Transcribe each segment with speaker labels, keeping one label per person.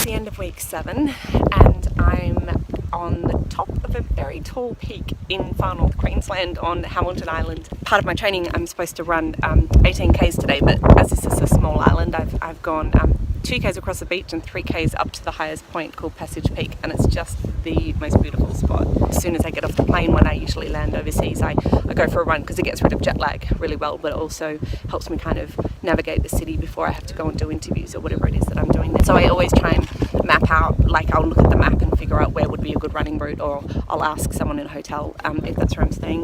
Speaker 1: It's the end of week 7 and I'm on the top of a very tall peak in far north Queensland on Hamilton Island. Part of my training, I'm supposed to run 18 k's today, but as this is a small island, I've gone 2 k's across the beach and 3 k's up to the highest point called Passage Peak, and it's just the most beautiful spot. As soon as I get off the plane, when I usually land overseas, I go for a run because it gets rid of jet lag really well, but it also helps me kind of navigate the city before I have to go and do interviews or whatever it is that I'm doing there. So I always try and map out, like I'll look at the map and figure out where would be a good running route, or I'll ask someone in a hotel if that's where I'm staying,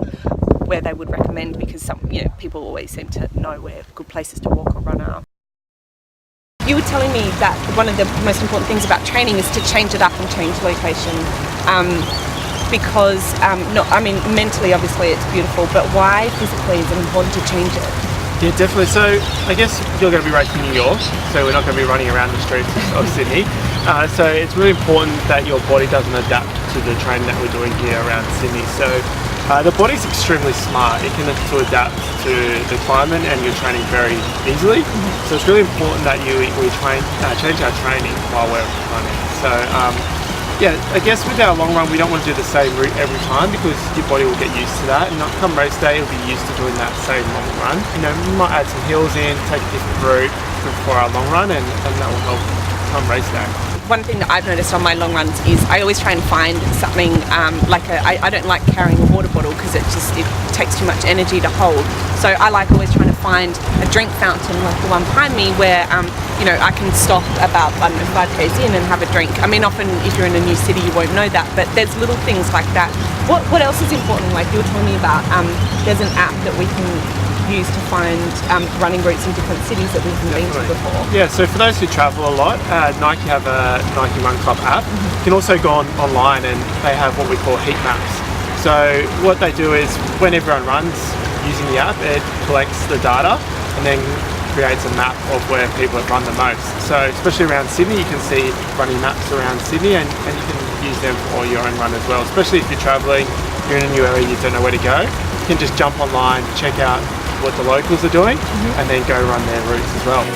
Speaker 1: where they would recommend, because people always seem to know where good places to walk or run are. You were telling me that one of the most important things about training is to change it up and change location, because mentally obviously it's beautiful, but why physically is it important to change it?
Speaker 2: Yeah, definitely. So I guess you're going to be racing in New York, so we're not going to be running around the streets of Sydney. So it's really important that your body doesn't adapt to the training that we're doing here around Sydney. So the body's extremely smart. It can adapt to the climate and your training very easily. So it's really important that we change our training while we're running. So yeah, I guess with our long run, we don't want to do the same route every time because your body will get used to that, and come race day, you'll be used to doing that same long run. We might add some hills in, take a different route for our long run, and that will help come race day.
Speaker 1: One thing that I've noticed on my long runs is I always try and find something I don't like carrying a water bottle because it takes too much energy to hold. So I like always trying to find a drink fountain like the one behind me where I can stop about 5 k's in and have a drink. I mean, often if you're in a new city you won't know that, but there's little things like that. What else is important? Like you were telling me about, there's an app that we can use to find running routes in different cities that we haven't been to before.
Speaker 2: Yeah, so for those who travel a lot, Nike have a Nike Run Club app. You can also go online and they have what we call heat maps. So what they do is when everyone runs using the app, it collects the data and then creates a map of where people have run the most. So especially around Sydney, you can see running maps around Sydney, and you can use them for your own run as well. Especially if you're traveling, you're in a new area, you don't know where to go, you can just jump online, check out what the locals are doing, and then go run their routes as well.